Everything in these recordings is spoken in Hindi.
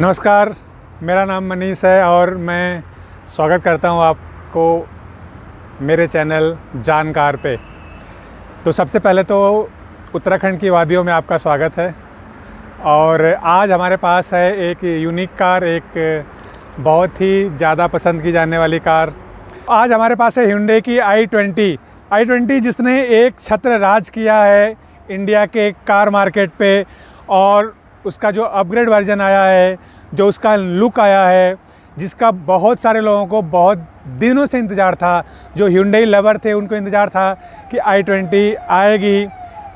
नमस्कार, मेरा नाम मनीष है और मैं स्वागत करता हूं आपको मेरे चैनल जानकार पे। तो सबसे पहले तो उत्तराखंड की वादियों में आपका स्वागत है। और आज हमारे पास है एक यूनिक कार, एक बहुत ही ज़्यादा पसंद की जाने वाली कार। आज हमारे पास है Hyundai की i20 जिसने एक छत्र राज किया है इंडिया के कार मार्केट पे। और उसका जो अपग्रेड वर्जन आया है, जो उसका लुक आया है, जिसका बहुत सारे लोगों को बहुत दिनों से इंतज़ार था, जो Hyundai लवर थे उनको इंतज़ार था कि i20 आएगी,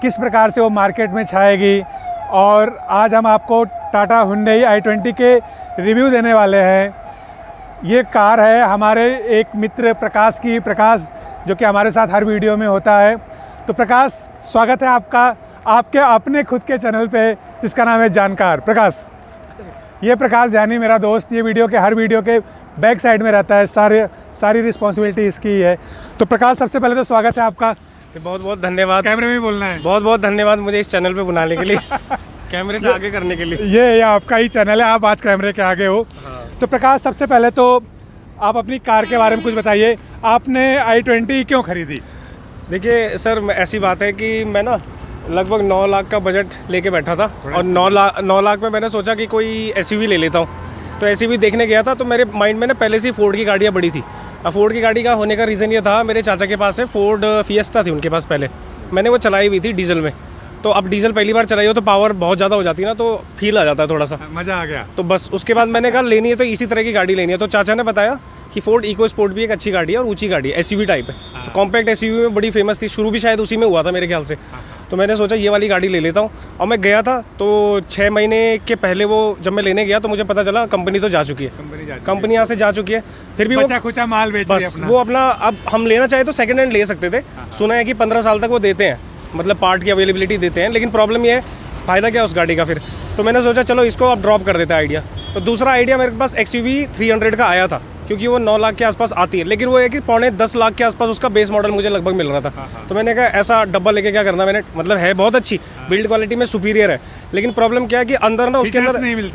किस प्रकार से वो मार्केट में छाएगी। और आज हम आपको टाटा Hyundai i20 के रिव्यू देने वाले हैं। ये कार है हमारे एक मित्र प्रकाश की, प्रकाश जो कि हमारे साथ हर वीडियो में होता है। तो प्रकाश, स्वागत है आपका आपके अपने खुद के चैनल पे जिसका नाम है जानकार। प्रकाश, ये प्रकाश यानी मेरा दोस्त, ये हर वीडियो के बैक साइड में रहता है, सारी रिस्पॉन्सिबिलिटी इसकी ही है। तो प्रकाश, सबसे पहले तो स्वागत है आपका। बहुत बहुत धन्यवाद। कैमरे में ही बोलना है। बहुत बहुत धन्यवाद मुझे इस चैनल पे बुलाने के लिए कैमरे से आगे करने के लिए। ये आपका ही चैनल है, आप आज कैमरे के आगे हो। हाँ। तो प्रकाश, सबसे पहले तो आप अपनी कार के बारे में कुछ बताइए। आपने i20 क्यों खरीदी? देखिए सर, ऐसी बात है कि मैं ना लगभग 9 लाख का बजट लेके बैठा था और 9 लाख में मैंने सोचा कि कोई एसयूवी ले लेता हूँ। तो एसयूवी देखने गया था तो मेरे माइंड में ना पहले से फोर्ड की गाड़ियाँ बड़ी थी। अब फोर्ड की गाड़ी का होने का रीज़न ये था, मेरे चाचा के पास है फोर्ड फिएस्टा थी उनके पास पहले। मैंने वो चलाई हुई थी डीजल में। तो अब डीजल पहली बार चलाई हो तो पावर बहुत ज़्यादा हो जाती है ना, तो फील आ जाता है, थोड़ा सा मज़ा आ गया। तो बस उसके बाद मैंने कहा लेनी है तो इसी तरह की गाड़ी लेनी है। तो चाचा ने बताया कि फोर्ड इको स्पोर्ट भी एक अच्छी गाड़ी है और ऊंची गाड़ी है, एसयूवी टाइप है। तो कॉम्पैक्ट एसयूवी में बड़ी फेमस थी, शुरू भी शायद उसी में हुआ था मेरे ख्याल से। तो मैंने सोचा ये वाली गाड़ी ले लेता हूँ। और मैं गया था तो 6 महीने के पहले वो जब मैं लेने गया तो मुझे पता चला कंपनी तो जा चुकी है, कंपनी यहाँ से जा चुकी है। फिर भी बचा खुचा माल बेच रही है बस अपना। वो अपना, अब हम लेना चाहे तो सेकेंड हैंड ले सकते थे। सुना है कि 15 साल तक वो देते हैं, मतलब पार्ट की अवेलेबिलिटी देते हैं। लेकिन प्रॉब्लम ये है, फ़ायदा क्या उस गाड़ी का फिर। तो मैंने सोचा चलो इसको अब ड्रॉप कर देता है आइडिया। तो दूसरा आइडिया मेरे पास XUV 300 का आया था, क्योंकि वो 9 लाख के आसपास आती है। लेकिन वो है कि 9.5 लाख के आसपास उसका बेस मॉडल मुझे लगभग मिल रहा था। तो मैंने कहा ऐसा डब्बा लेके क्या करना, मैंने मतलब है बहुत अच्छी, बिल्ड क्वालिटी में सुपीरियर है। लेकिन प्रॉब्लम क्या है कि अंदर ना उसके अंदर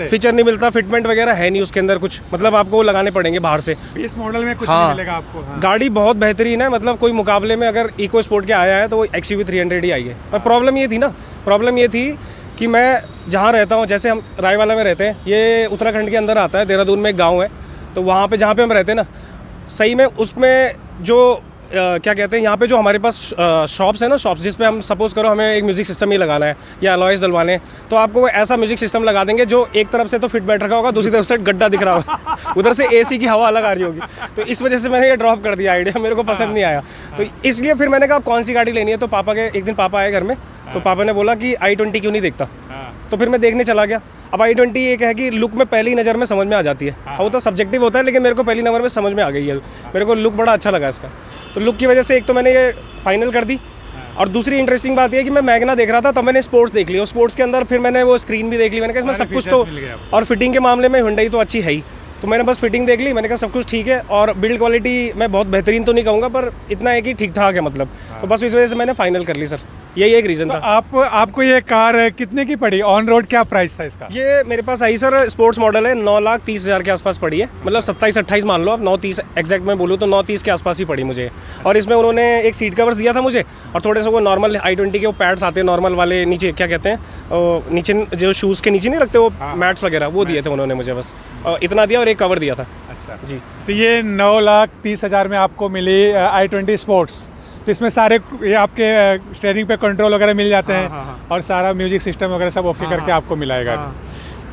फीचर नहीं मिलता, फिटमेंट वगैरह है नहीं उसके अंदर कुछ, मतलब आपको वो लगाने पड़ेंगे बाहर से। बेस मॉडल में कुछ नहीं मिलेगा आपको। गाड़ी बहुत बेहतरीन है, मतलब कोई मुकाबले में अगर इको स्पोर्ट के आया है तो वो XUV 300 ही आई है। पर प्रॉब्लम ये थी कि मैं जहाँ रहता हूँ, जैसे हम रायवाला में रहते हैं, ये उत्तराखंड के अंदर आता है, देहरादून में एक गांव है। तो वहाँ पे जहाँ पे हम रहते हैं ना, सही में उसमें जो क्या कहते हैं, यहाँ पे जो हमारे पास शॉप्स है ना, शॉप्स जिस पे हम सपोज़ करो हमें एक म्यूज़िक सिस्टम ही लगाना है या अलॉयज़ डलवाने हैं, तो आपको वो ऐसा म्यूज़िक सिस्टम लगा देंगे जो एक तरफ से तो फिट बैठ रखा होगा, दूसरी तरफ से गड्ढा दिख रहा होगा उधर से AC की हवा अलग आ रही होगी। तो इस वजह से मैंने ये ड्रॉप कर दिया आइडिया, मेरे को पसंद नहीं आया। तो इसलिए फिर मैंने कहा कौन सी गाड़ी लेनी है। तो एक दिन पापा आए घर में, तो पापा ने बोला कि i20 क्यों नहीं देखता। तो फिर मैं देखने चला गया। अब i20 एक है कि लुक में पहली नज़र में समझ में आ जाती है। वो तो सब्जेक्टिव होता है, लेकिन मेरे को पहली नंबर में समझ में आ गई है। मेरे को लुक बड़ा अच्छा लगा इसका। तो लुक की वजह से एक तो मैंने ये फाइनल कर दी। और दूसरी इंटरेस्टिंग बात यह कि मैं मैगना देख रहा था, तब मैंने स्पोर्ट्स देख लिया। स्पोर्ट्स के अंदर फिर मैंने वो स्क्रीन भी देख ली। मैंने कहा इसमें सब कुछ तो, और फिटिंग के मामले में Hyundai तो अच्छी है ही। तो मैंने बस फिटिंग देख ली, मैंने कहा सब कुछ ठीक है। और बिल्ड क्वालिटी मैं बहुत बेहतरीन तो नहीं कहूँगा, पर इतना है कि ठीक ठाक है मतलब। तो बस इस वजह से मैंने फाइनल कर ली सर, यही एक रीज़न था। आपको ये कार कितने की पड़ी? ऑन रोड क्या प्राइस था इसका? ये मेरे पास आई सर, स्पोर्ट्स मॉडल है, 9,30,000 के आसपास पड़ी है। मतलब 27-28 मान लो आप, 9,30 एग्जैक्ट में बोलूँ तो 9,30 के आसपास ही पड़ी मुझे। और इसमें उन्होंने एक सीट कवर्स दिया था मुझे, और थोड़े से वो नॉर्मल i20 के वो पैड्स आते हैं नॉर्मल वाले, नीचे क्या कहते हैं, नीचे जो शूज़ के नीचे नहीं रखते वो मैट्स वगैरह, वो दिए थे उन्होंने मुझे। बस इतना दिया और एक कवर दिया था। अच्छा जी। तो ये 9,30,000 में आपको मिली i20 स्पोर्ट्स। तो इसमें सारे ये आपके स्टीयरिंग पे कंट्रोल वगैरह मिल जाते हैं। और सारा म्यूजिक सिस्टम वगैरह सब ओके करके आपको मिलाएगा।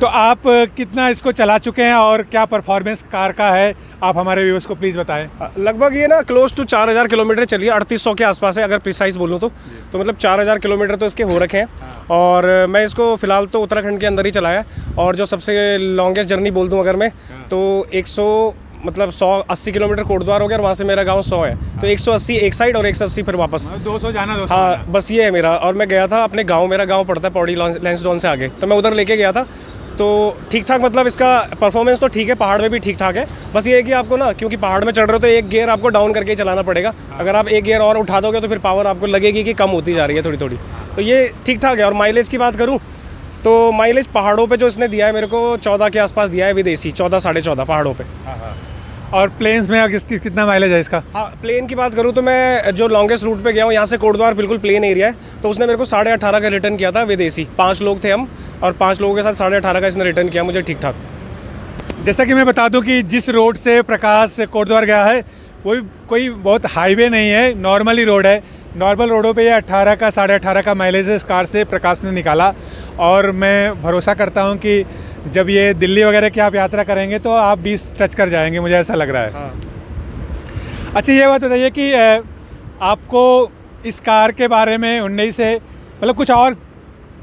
तो आप कितना इसको चला चुके हैं और क्या परफॉर्मेंस कार का है, आप हमारे व्यूअर्स को प्लीज़ बताएं। लगभग ये ना क्लोज टू 4,000 किलोमीटर चलिए, 3,800 के आसपास है अगर प्रिसाइज बोलूँ तो मतलब 4,000 किलोमीटर तो इसके हो रखे हैं। और मैं इसको फ़िलहाल तो उत्तराखंड के अंदर ही चलाया। और जो सबसे लॉन्गेस्ट जर्नी बोल दूँ अगर मैं, तो 180 किलोमीटर कोटद्वार हो गया, और वहाँ से मेरा गांव 100 है। तो 180 एक साइड और 180 फिर वापस, 200 जाना 200 हाँ, बस ये है मेरा। और मैं गया था अपने गांव, मेरा गांव पड़ता है पौड़ी लैंसडाउन से आगे, तो मैं उधर लेके गया था। तो ठीक ठाक, मतलब इसका परफॉर्मेंस तो ठीक है, पहाड़ में भी ठीक ठाक है। बस ये है कि आपको ना, क्योंकि पहाड़ में चढ़ रहे हो तो एक गियर आपको डाउन करके ही चलाना पड़ेगा। अगर आप एक गियर और उठा दोगे तो फिर पावर आपको लगेगी कि कम होती जा रही है थोड़ी थोड़ी। तो ये ठीक ठाक है। और माइलेज की बात करूँ तो माइलेज पहाड़ों पे जो इसने दिया है मेरे को 14 के आसपास दिया है विद एसी, 14 साढ़े 14 पहाड़ों पे। और प्लेन्स में कितना माइलेज है इसका? हाँ, प्लेन की बात करूँ तो मैं जो लॉन्गेस्ट रूट पे गया हूँ यहाँ से कोटद्वार बिल्कुल प्लेन एरिया है, तो उसने मेरे को 18.5 का रिटर्न किया था विद एसी। 5 लोग थे हम और 5 लोगों के साथ 18.5 का इसने रिटर्न किया मुझे ठीक ठाक। जैसा कि मैं बता दूं कि जिस रोड से प्रकाश कोटद्वार गया है वो भी कोई बहुत हाईवे नहीं है, नॉर्मली रोड है। नॉर्मल रोडों पे ये 18 का 18.5 का माइलेज इस कार से प्रकाश ने निकाला। और मैं भरोसा करता हूं कि जब ये दिल्ली वगैरह की आप यात्रा करेंगे तो आप 20 टच कर जाएंगे, मुझे ऐसा लग रहा है। हाँ। अच्छा, ये बात बताइए कि आपको इस कार के बारे में हुंडई से मतलब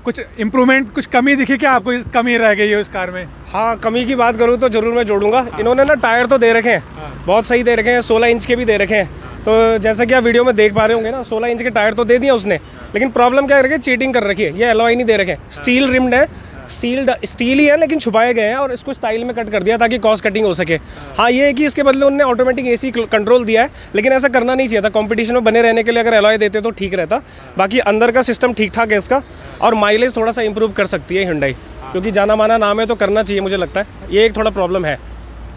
कुछ इम्प्रूवमेंट, कुछ कमी दिखी क्या आपको? कमी रह गई है उस कार में? हाँ, कमी की बात करूँ तो ज़रूर मैं जोड़ूंगा। इन्होंने ना टायर तो दे रखे हैं, बहुत सही दे रखे हैं, 16 इंच के भी दे रखे हैं। तो जैसा कि आप वीडियो में देख पा रहे होंगे ना, 16 इंच के टायर तो दे दिए उसने, लेकिन प्रॉब्लम क्या है, चीटिंग कर रखी है। ये एलॉय नहीं दे रखे, स्टील रिम्ड है, स्टील ही है लेकिन छुपाए गए हैं और इसको स्टाइल में कट कर दिया ताकि कॉस्ट कटिंग हो सके। हाँ, ये है कि इसके बदले उन्होंने ऑटोमेटिक एसी कंट्रोल दिया है, लेकिन ऐसा करना नहीं चाहिए था। कंपटीशन में बने रहने के लिए अगर एलॉय देते तो ठीक रहता। बाकी अंदर का सिस्टम ठीक ठाक है इसका, और माइलेज थोड़ा सा इंप्रूव कर सकती है हुंडई, क्योंकि जाना माना नाम है तो करना चाहिए मुझे लगता है। ये एक थोड़ा प्रॉब्लम है।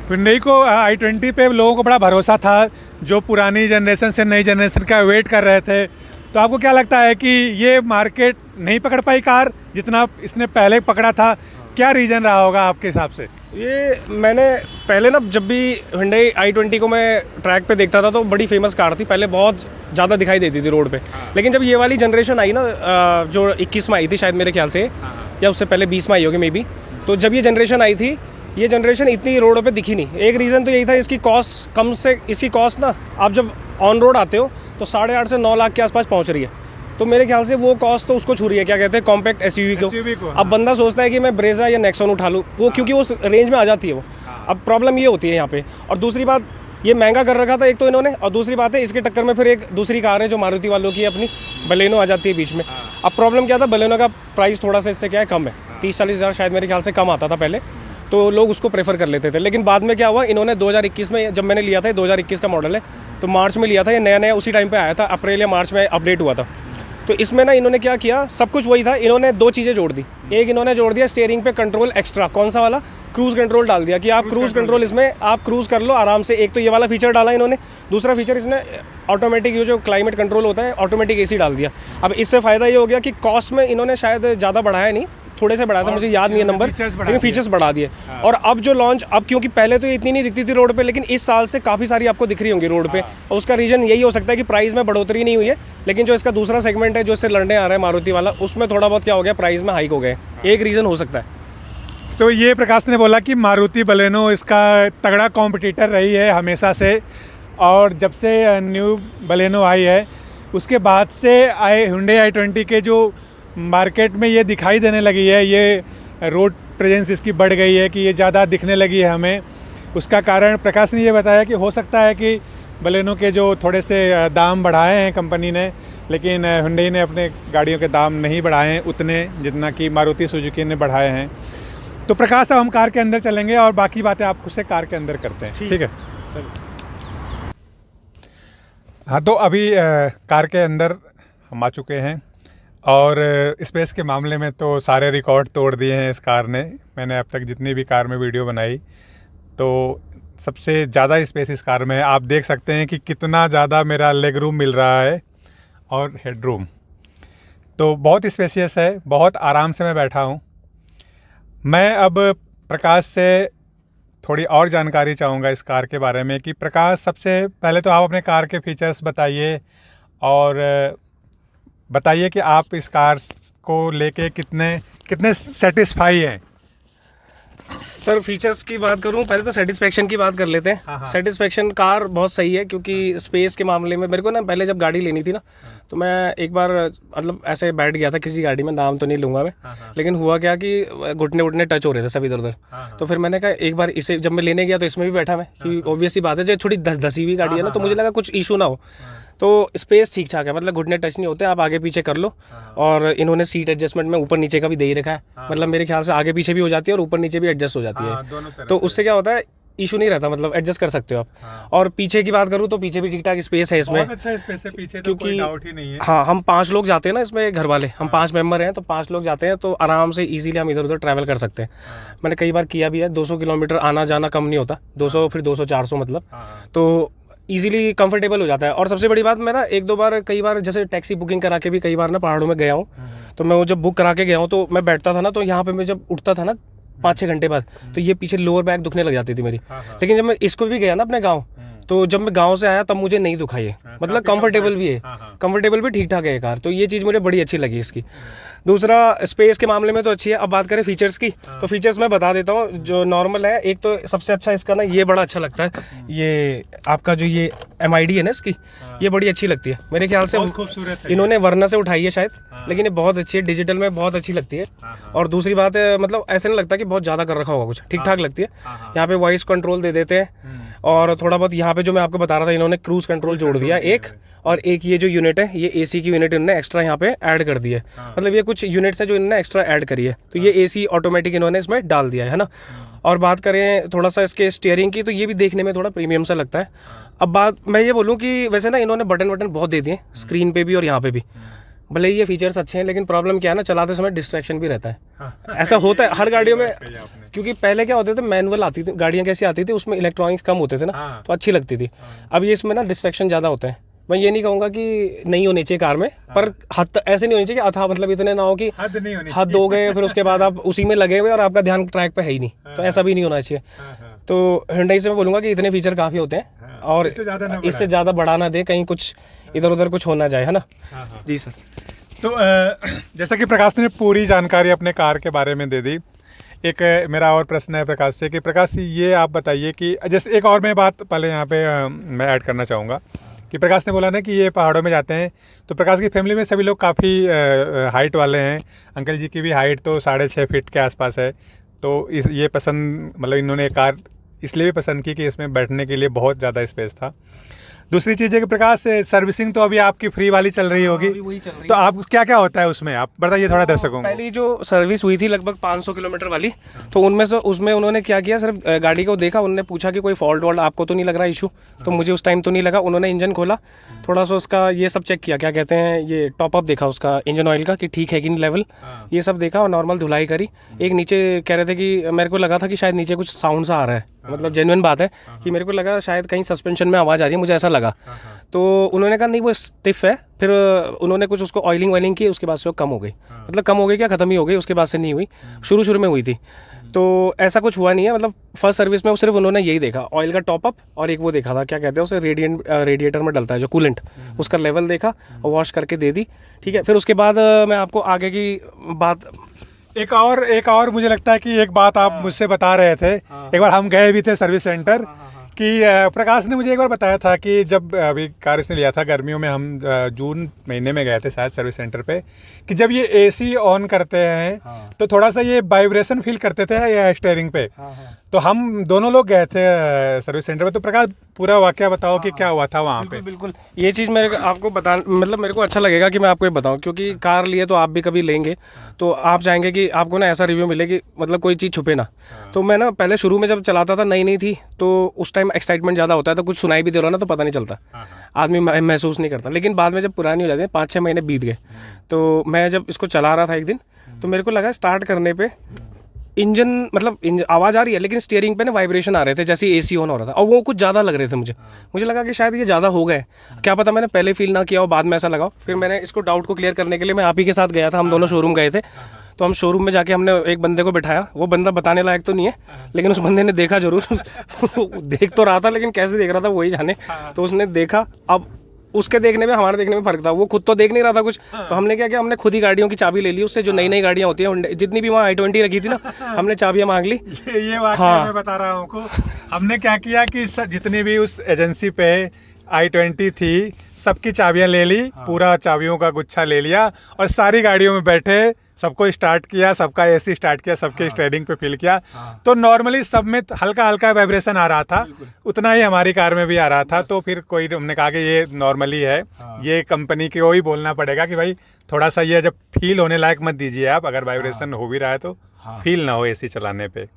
हुंडई को i20 पे लोगों को बड़ा भरोसा था, जो पुरानी जनरेशन से नई जनरेशन का वेट कर रहे थे। तो आपको क्या लगता है कि ये मार्केट नहीं पकड़ पाई कार जितना इसने पहले पकड़ा था? क्या रीज़न रहा होगा आपके हिसाब से? ये मैंने पहले ना जब भी Hyundai i20 को मैं ट्रैक पे देखता था तो बड़ी फेमस कार थी, पहले बहुत ज़्यादा दिखाई देती थी रोड पे। लेकिन जब ये वाली जनरेशन आई ना, जो 21 में आई थी शायद मेरे ख्याल से, या उससे पहले 20 में आई होगी मे बी, तो जब ये जनरेशन आई थी, ये जनरेशन इतनी रोडों पे दिखी नहीं। एक रीज़न तो यही था, इसकी कॉस्ट कम से, इसकी कॉस्ट ना आप जब ऑन रोड आते हो तो 8.5 से 9 लाख के आसपास पहुंच रही है। तो मेरे ख्याल से वो कॉस्ट तो उसको छू रही है, क्या कहते हैं, कॉम्पैक्ट एसयूवी को। अब बंदा सोचता है कि मैं ब्रेजा या नेक्सॉन उठा लूँ, वो क्योंकि उस रेंज में आ जाती है वो। अब प्रॉब्लम ये होती है यहाँ पे। और दूसरी बात, ये महंगा कर रखा था एक तो इन्होंने, और दूसरी बात है इसके टक्कर में फिर एक दूसरी कार है जो मारुति वालों की अपनी बलेनो आ जाती है बीच में। अब प्रॉब्लम क्या था, बलेनो का प्राइस थोड़ा सा इससे क्या है कम है, 30-40 हज़ार शायद मेरे ख्याल से कम आता था पहले, तो लोग उसको प्रेफर कर लेते थे। लेकिन बाद में क्या हुआ, इन्होंने 2021 में, जब मैंने लिया था, 2021 का मॉडल है, तो मार्च में लिया था, ये नया उसी टाइम पे आया था, अप्रैल या मार्च में अपडेट हुआ था। तो इसमें ना इन्होंने क्या किया, सब कुछ वही था, इन्होंने 2 चीज़ें जोड़ दी। एक इन्होंने जोड़ दिया स्टीयरिंग पे कंट्रोल एक्स्ट्रा, कौन सा वाला, क्रूज़ कंट्रोल डाल दिया कि आप क्रूज़ कंट्रोल इसमें आप क्रूज़ कर लो आराम से। एक तो ये वाला फीचर डाला इन्होंने, दूसरा फीचर इसने ऑटोमेटिक जो क्लाइमेट कंट्रोल होता है, ऑटोमेटिक एसी डाल दिया। अब इससे फ़ायदा ये हो गया कि कॉस्ट में इन्होंने शायद ज़्यादा बढ़ाया नहीं, थोड़े से बढ़ाया था, मुझे याद नहीं है नंबर, लेकिन फीचर्स बढ़ा दिए। और अब जो लॉन्च, अब क्योंकि पहले तो ये इतनी नहीं दिखती थी रोड पे, लेकिन इस साल से काफ़ी सारी आपको दिख रही होंगी रोड पे। और उसका रीज़न यही हो सकता है कि प्राइस में बढ़ोतरी नहीं हुई है, लेकिन जो इसका दूसरा सेगमेंट है जो इससे लड़ने आ रहा है मारुति वाला, उसमें थोड़ा बहुत क्या हो गया, प्राइस में हाइक हो गए। एक रीज़न हो सकता है। तो ये प्रकाश ने बोला कि मारुति बलेनो इसका तगड़ा कॉम्पिटिटर रही है हमेशा से, और जब से न्यू बलेनो आई है उसके बाद से Hyundai i20 के जो मार्केट में ये दिखाई देने लगी है, ये रोड प्रेजेंस इसकी बढ़ गई है कि ये ज़्यादा दिखने लगी है हमें। उसका कारण प्रकाश ने ये बताया कि हो सकता है कि बलेनो के जो थोड़े से दाम बढ़ाए हैं कंपनी ने, लेकिन Hyundai ने अपने गाड़ियों के दाम नहीं बढ़ाए हैं उतने जितना कि मारुति सुजुकी ने बढ़ाए हैं। तो प्रकाश, अब हम कार के अंदर चलेंगे और बाकी बातें आप खुद से कार के अंदर करते हैं, ठीक है? हाँ, तो अभी कार के अंदर हम आ चुके हैं और स्पेस के मामले में तो सारे रिकॉर्ड तोड़ दिए हैं इस कार ने। मैंने अब तक जितनी भी कार में वीडियो बनाई तो सबसे ज़्यादा स्पेस इस कार में है। आप देख सकते हैं कि कितना ज़्यादा मेरा लेग रूम मिल रहा है और हेड रूम, तो बहुत स्पेसियस है, बहुत आराम से मैं बैठा हूँ। मैं अब प्रकाश से थोड़ी और जानकारी चाहूँगा इस कार के बारे में कि प्रकाश, सबसे पहले तो आप अपने कार के फीचर्स बताइए और बताइए कि आप इस कार को लेके कितने सेटिस्फाई हैं। सर, फीचर्स की बात करूं, पहले तो सेटिस्फेक्शन की बात कर लेते हैं। सेटिस्फेक्शन कार बहुत सही है, क्योंकि स्पेस के मामले में मेरे को ना पहले जब गाड़ी लेनी थी ना, तो मैं एक बार मतलब ऐसे बैठ गया था किसी गाड़ी में, नाम तो नहीं लूँगा मैं, लेकिन हुआ क्या कि घुटने उठने टच हो रहे थे सब इधर उधर। तो फिर मैंने कहा एक बार इसे, जब मैं लेने गया तो इसमें भी बैठा मैं, कि ऑब्वियस ही बात है जो थोड़ी धसी हुई गाड़ी है ना, तो मुझे लगा कुछ इशू ना हो। तो स्पेस ठीक ठाक है, मतलब घुटने टच नहीं होते, आप आगे पीछे कर लो। और इन्होंने सीट एडजस्टमेंट में ऊपर नीचे का भी दे ही रखा है, मतलब मेरे ख्याल से आगे पीछे भी हो जाती है और ऊपर नीचे भी एडजस्ट हो जाती है। तो उससे क्या होता है, इशू नहीं रहता, मतलब एडजस्ट कर सकते हो आप। और पीछे की बात करूँ तो पीछे भी ठीक ठाक स्पेस है इसमें, बहुत अच्छा स्पेस है पीछे, तो कोई डाउट ही नहीं है। हाँ, हम 5 लोग जाते हैं ना इसमें, घर वाले हम 5 मेंबर हैं, तो 5 लोग जाते हैं तो आराम से इजीली हम इधर उधर ट्रैवल कर सकते हैं। मैंने कई बार किया भी है, 200 किलोमीटर आना जाना कम नहीं होता, 200 फिर 200 400 मतलब, तो इजीली कंफर्टेबल हो जाता है। और सबसे बड़ी बात, मैं ना 1-2 बार कई बार जैसे टैक्सी बुकिंग करा के भी कई बार ना पहाड़ों में गया हूँ, तो मैं वो जब बुक करा के गया हूँ तो मैं बैठता था ना, तो यहाँ पे मैं जब उठता था ना 5-6 घंटे बाद, तो ये पीछे लोअर बैक दुखने लग जाती थी मेरी। लेकिन जब मैं इसको भी गया ना अपने गाँव, तो जब मैं गांव से आया तब मुझे नहीं दुखा ये, मतलब कंफर्टेबल भी है, कंफर्टेबल भी ठीक ठाक है ये कार, तो ये चीज़ मुझे बड़ी अच्छी लगी इसकी। दूसरा, स्पेस के मामले में तो अच्छी है। अब बात करें फीचर्स की, तो फीचर्स मैं बता देता हूँ जो नॉर्मल है। एक तो सबसे अच्छा इसका ना ये बड़ा अच्छा लगता है, ये आपका जो ये MID है ना इसकी, ये बड़ी अच्छी लगती है मेरे ख्याल से। खूबसूरत है, इन्होंने वरना से उठाई है शायद, लेकिन ये बहुत अच्छी है, डिजिटल में बहुत अच्छी लगती है। और दूसरी बात है, मतलब ऐसे नहीं लगता कि बहुत ज़्यादा कर रखा होगा, कुछ ठीक ठाक लगती है। यहाँ पे वॉइस कंट्रोल दे देते हैं, और थोड़ा बहुत यहाँ पे जो मैं आपको बता रहा था, इन्होंने क्रूज कंट्रोल जोड़ दिया एक, और एक ये जो यूनिट है, ये AC की यूनिट इन्होंने एक्स्ट्रा यहाँ पे ऐड कर दी है। मतलब ये कुछ यूनिट्स है जो इन्होंने एक्स्ट्रा ऐड करी है, तो ये AC ऑटोमेटिक इन्होंने इसमें डाल दिया है ना। और बात करें थोड़ा सा इसके स्टीयरिंग की, तो ये भी देखने में थोड़ा प्रीमियम सा लगता है। अब बात मैं ये बोलूँ कि वैसे ना इन्होंने बटन बहुत दे दिए स्क्रीन पे भी और यहाँ पे भी, भले ही ये फीचर्स अच्छे हैं, लेकिन प्रॉब्लम क्या है ना, चलाते समय डिस्ट्रैक्शन भी रहता है। ऐसा होता है हर गाड़ियों में, क्योंकि पहले क्या होते थे, मैनुअल आती थी गाड़ियाँ, कैसी आती थी, उसमें इलेक्ट्रॉनिक्स कम होते थे ना, तो अच्छी लगती थी। अब ये इसमें ना डिस्ट्रैक्शन ज़्यादा होता है। मैं ये नहीं कहूँगा कि नहीं होनी चाहिए कार में, पर हद ऐसे नहीं होनी चाहिए कि अथा, मतलब इतने ना हो कि हद हो गए, फिर उसके बाद आप उसी में लगे हुए और आपका ध्यान ट्रैक पे है ही नहीं, तो ऐसा भी नहीं होना चाहिए। तो Hyundai से मैं बोलूँगा कि इतने फीचर काफ़ी होते हैं, और इससे ज़्यादा बढ़ा ना दे, कहीं कुछ इधर उधर कुछ होना जाए, है ना। जी सर। तो जैसा कि प्रकाश ने पूरी जानकारी अपने कार के बारे में दे दी, एक मेरा और प्रश्न है प्रकाश से कि प्रकाश ये आप बताइए कि जैसे एक और मैं बात पहले यहाँ पे मैं ऐड करना चाहूँगा कि प्रकाश ने बोला ना कि ये पहाड़ों में जाते हैं, तो प्रकाश की फैमिली में सभी लोग काफ़ी हाइट वाले हैं। अंकल जी की भी हाइट तो 6.5 फीट के आसपास है, तो ये पसंद, मतलब इन्होंने कार इसलिए भी पसंद की कि इसमें बैठने के लिए बहुत ज़्यादा स्पेस था। दूसरी चीज़ है कि प्रकाश सर्विसिंग तो अभी आपकी फ्री वाली चल रही होगी, तो आप क्या क्या होता है उसमें, आप बताइए थोड़ा दर्शकों को। पहली जो सर्विस हुई थी लगभग 500 किलोमीटर वाली, तो उसमें उन्होंने क्या किया, सिर्फ गाड़ी को देखा, उन्होंने पूछा कि कोई फॉल्ट वॉल्ट आपको तो नहीं लग रहा इशू, तो मुझे उस टाइम तो नहीं लगा। उन्होंने इंजन खोला, थोड़ा सा उसका ये सब चेक किया, क्या कहते हैं, ये टॉपअप देखा उसका इंजन ऑयल का कि ठीक है कि नहीं लेवल, ये सब देखा, और नॉर्मल धुलाई करी। एक नीचे कह रहे थे कि मेरे को लगा था कि शायद नीचे कुछ साउंड सा आ रहा है, मतलब जेन्युइन बात है कि मेरे को लगा शायद कहीं सस्पेंशन में आवाज़ आ रही है, मुझे ऐसा लगा। तो उन्होंने कहा नहीं वो स्टिफ है, फिर उन्होंने कुछ उसको ऑयलिंग वायलिंग की, उसके बाद से वो कम हो गई, मतलब कम हो गई क्या, ख़त्म ही हो गई, उसके बाद से नहीं हुई, शुरू में हुई थी। तो ऐसा कुछ हुआ नहीं है, मतलब फर्स्ट सर्विस में वो सिर्फ उन्होंने यही देखा, ऑयल का टॉपअप, और एक वो देखा था, क्या कहते हैं उसे, रेडिएटर में डलता है जो कूलेंट, उसका लेवल देखा और वॉश करके दे दी, ठीक है। फिर उसके बाद मैं आपको आगे की बात, एक और मुझे लगता है कि एक बात आप मुझसे बता रहे थे, एक बार हम गए भी थे सर्विस सेंटर, कि प्रकाश ने मुझे एक बार बताया था कि जब अभी कार इसने लिया था गर्मियों में, हम जून महीने में गए थे शायद सर्विस सेंटर पे, कि जब ये AC ऑन करते हैं तो थोड़ा सा ये वाइब्रेशन फील करते थे या स्टीयरिंग पे। तो हम दोनों लोग गए थे सर्विस सेंटर पे, तो प्रकाश पूरा वाकया बताओ कि क्या हुआ था वहाँ पे। बिल्कुल ये चीज़ मेरे आपको बता, मतलब मेरे को अच्छा लगेगा कि मैं आपको ये बताऊँ, क्योंकि कार लिए तो आप भी कभी लेंगे तो आप चाहेंगे कि आपको ना ऐसा रिव्यू मिले कि मतलब कोई चीज़ छुपे ना। तो मैं ना पहले शुरू में जब चलाता था, नई थी, तो उस टाइम एक्साइटमेंट ज़्यादा होता है, तो कुछ सुनाई भी दे रहा ना तो पता नहीं चलता, आदमी महसूस नहीं करता। लेकिन बाद में जब पुरानी हो जाती है, 5-6 महीने बीत गए, तो मैं जब इसको चला रहा था एक दिन, तो मेरे को लगा स्टार्ट करने पे इंजन, मतलब आवाज़ आ रही है, लेकिन स्टीयरिंग पे ना वाइब्रेशन आ रहे थे, जैसे AC ऑन हो रहा था, और वो कुछ ज़्यादा लग रहे थे मुझे लगा कि शायद ये ज़्यादा हो गए, क्या पता मैंने पहले फील ना किया हो, बाद में ऐसा लगा। फिर मैंने इसको डाउट को क्लियर करने के लिए मैं आप ही के साथ गया था, हम दोनों शोरूम गए थे। तो हम शोरूम में जाके हमने एक बंदे को बिठाया, वो बंदा बताने लायक तो नहीं है, लेकिन उस बंदे ने देखा जरूर देख तो रहा था, लेकिन कैसे देख रहा था वही जाने। तो उसने देखा, अब उसके देखने में हमारे देखने में फर्क था, वो खुद तो देख नहीं रहा था कुछ। तो हमने क्या किया, हमने खुद ही गाड़ियों की चाबी ले ली उससे, जो नई गाड़ियाँ होती हैं, जितनी भी वहाँ i20 रखी थी ना, हमने चाबियाँ मांग ली। ये वाकया मैं बता रहा हूँ को, हमने क्या किया कि जितनी भी उस एजेंसी पे i20 थी, सबकी चाबियाँ ले ली, पूरा चाबियों का गुच्छा ले लिया, और सारी गाड़ियों में बैठे, सबको स्टार्ट किया, सबका AC स्टार्ट किया, सबके स्टीयरिंग पे फील किया। तो नॉर्मली सब में हल्का हल्का वाइब्रेशन आ रहा था, उतना ही हमारी कार में भी आ रहा था। तो फिर कोई, हमने कहा कि ये नॉर्मली है, ये कंपनी को ही बोलना पड़ेगा कि भाई थोड़ा सा ये जब फील होने लायक मत दीजिए आप, अगर वाइब्रेशन हो भी रहा है तो फील ना हो AC चलाने पे।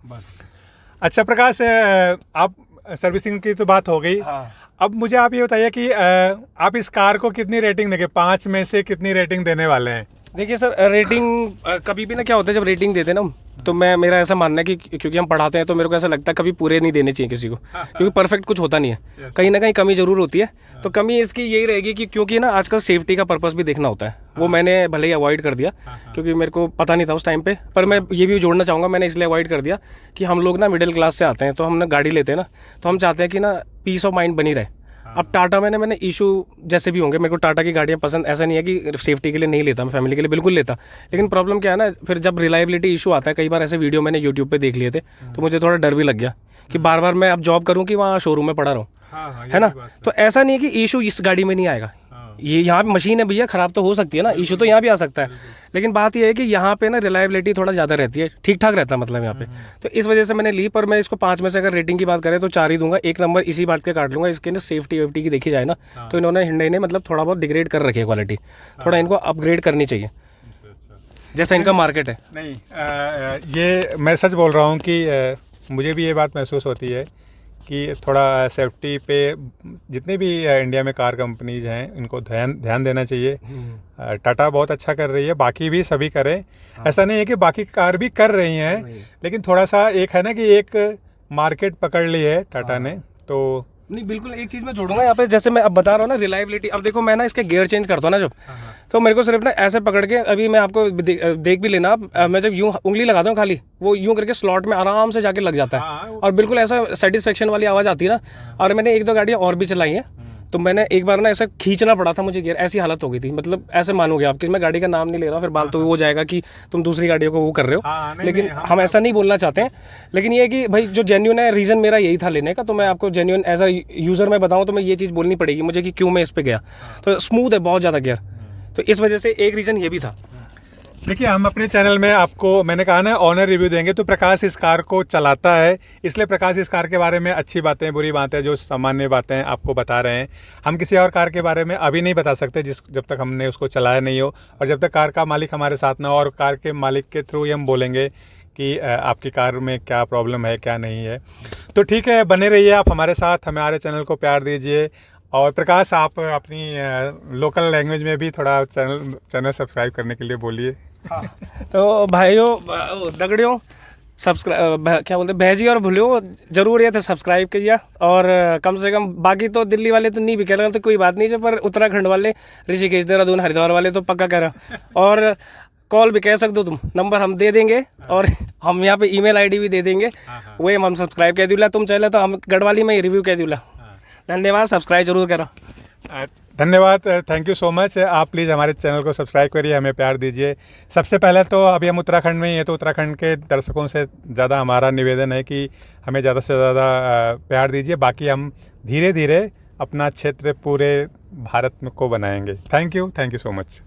अच्छा प्रकाश, आप सर्विसिंग की तो बात हो गई। हाँ। अब मुझे आप ये बताइए कि आप इस कार को कितनी रेटिंग देंगे, 5 में से कितनी रेटिंग देने वाले हैं? देखिए सर, रेटिंग कभी भी ना क्या होता है जब रेटिंग देते हैं ना, तो मेरा ऐसा मानना है कि क्योंकि हम पढ़ाते हैं तो मेरे को ऐसा लगता है कभी पूरे नहीं देने चाहिए किसी को, क्योंकि परफेक्ट कुछ होता नहीं है, कहीं ना कहीं कमी ज़रूर होती है। तो कमी इसकी यही रहेगी कि क्योंकि ना आजकल सेफ्टी का पर्पस भी देखना होता है, वो मैंने भले ही अवॉइड कर दिया क्योंकि मेरे को पता नहीं था उस टाइम पे। पर मैं ये भी जोड़ना चाहूँगा, मैंने इसलिए अवॉइड कर दिया कि हम लोग ना मिडिल क्लास से आते हैं, तो हम ना गाड़ी लेते हैं ना, तो हम चाहते हैं कि ना पीस ऑफ माइंड बनी रहे। अब टाटा मैंने इशू जैसे भी होंगे, मेरे को टाटा की गाड़ियाँ पसंद, ऐसा नहीं है कि सेफ्टी के लिए नहीं लेता, मैं फैमिली के लिए बिल्कुल लेता। लेकिन प्रॉब्लम क्या है ना, फिर जब रिलायबिलिटी इशू आता है, कई बार ऐसे वीडियो मैंने यूट्यूब पे देख लिए थे, तो मुझे थोड़ा डर भी लग गया कि बार बार मैं अब जॉब करूँ कि वहाँ शोरूम में पड़ा रहूँ, है ना। तो ऐसा नहीं है कि इशू इस गाड़ी में नहीं आएगा, ये यहाँ पे मशीन है भैया, ख़राब तो हो सकती है ना, इशू तो यहाँ भी आ सकता है। लेकिन बात ये है कि यहाँ पे ना रिलायबिलिटी थोड़ा ज़्यादा रहती है, ठीक ठाक रहता है मतलब यहाँ पे। तो इस वजह से मैंने ली, पर मैं इसको 5 में से अगर रेटिंग की बात करें तो 4 ही दूंगा। एक नंबर इसी बात के काट लूँगा, इसके ना सेफ्टी वेफ्टी की देखी जाए ना, तो इन्होंने हिंडई ने मतलब थोड़ा बहुत डिग्रेड कर रखी है क्वालिटी, थोड़ा इनको अपग्रेड करनी चाहिए जैसा इनका मार्केट है। नहीं, ये मैं सच बोल रहा हूँ कि मुझे भी ये बात महसूस होती है कि थोड़ा सेफ्टी पे जितने भी इंडिया में कार कंपनीज हैं इनको ध्यान देना चाहिए। टाटा बहुत अच्छा कर रही है, बाकी भी सभी करें। ऐसा नहीं है कि बाकी कार भी कर रही हैं, लेकिन थोड़ा सा एक है ना कि एक मार्केट पकड़ ली है टाटा ने, तो नहीं बिल्कुल। एक चीज़ मैं जोड़ूंगा यहाँ पे, जैसे मैं अब बता रहा हूँ ना रिलायबिलिटी। अब देखो मैं ना इसके गियर चेंज करता हूँ ना जब, तो मेरे को सिर्फ ना ऐसे पकड़ के, अभी मैं आपको देख भी लेना, मैं जब यूँ उंगली लगाता हूँ खाली, वो यूँ करके स्लॉट में आराम से जाके लग जाता है, और बिल्कुल ऐसा सेटिस्फेक्शन वाली आवाज़ आती है ना। और मैंने 1-2 गाड़ियाँ और भी चलाई हैं, तो मैंने एक बार ना ऐसा खींचना पड़ा था मुझे गियर, ऐसी हालत हो गई थी। मतलब ऐसे मानोगे आप कि मैं गाड़ी का नाम नहीं ले रहा, फिर बाल तो वो जाएगा कि तुम दूसरी गाड़ियों को वो कर रहे हो। लेकिन हम ऐसा नहीं बोलना चाहते हैं, लेकिन ये है कि भाई जो जेन्युइन है, रीज़न मेरा यही था लेने का, तो मैं आपको जेन्युइन एज अ यूज़र मैं बताऊँ तो मैं ये चीज़ बोलनी पड़ेगी मुझे कि क्यों मैं इस पर गया। तो स्मूथ है बहुत ज़्यादा गियर, तो इस वजह से एक रीज़न ये भी था। देखिए, हम अपने चैनल में आपको, मैंने कहा ना, ऑनर रिव्यू देंगे, तो प्रकाश इस कार को चलाता है, इसलिए प्रकाश इस कार के बारे में अच्छी बातें, बुरी बातें, जो सामान्य बातें आपको बता रहे हैं। हम किसी और कार के बारे में अभी नहीं बता सकते जब तक हमने उसको चलाया नहीं हो, और जब तक कार का मालिक हमारे साथ ना हो, और कार के मालिक के थ्रू ही हम बोलेंगे कि आपकी कार में क्या प्रॉब्लम है, क्या नहीं है। तो ठीक है, बने रहिए आप हमारे साथ, हमारे चैनल को प्यार दीजिए। और प्रकाश, आप अपनी लोकल लैंग्वेज में भी थोड़ा चैनल सब्सक्राइब करने के लिए बोलिए। हाँ। तो भाइयों दगड़ियों, सब्सक्राइब क्या बोलते हैं, भैजी और भूलियो जरूर ये थे सब्सक्राइब कीजिए। और कम से कम बाकी तो दिल्ली वाले तो नहीं भी कह रहे तो कोई बात नहीं है, पर उत्तराखंड वाले, ऋषिकेश, देहरादून, हरिद्वार वाले तो पक्का कह रहे। और कॉल भी कह सकते हो तुम, नंबर हम दे देंगे, और हम यहाँ पे ईमेल आईडी भी दे देंगे, वही हम सब्सक्राइब कह दूला। तुम चले तो हम गढ़वाली में ही रिव्यू कह दूला। धन्यवाद, सब्सक्राइब जरूर करो। धन्यवाद, थैंक यू सो मच। आप प्लीज़ हमारे चैनल को सब्सक्राइब करिए, हमें प्यार दीजिए। सबसे पहले तो अभी हम उत्तराखंड में ही हैं, तो उत्तराखंड के दर्शकों से ज़्यादा हमारा निवेदन है कि हमें ज़्यादा से ज़्यादा प्यार दीजिए। बाकी हम धीरे धीरे अपना क्षेत्र पूरे भारत में को बनाएंगे। Thank you so much.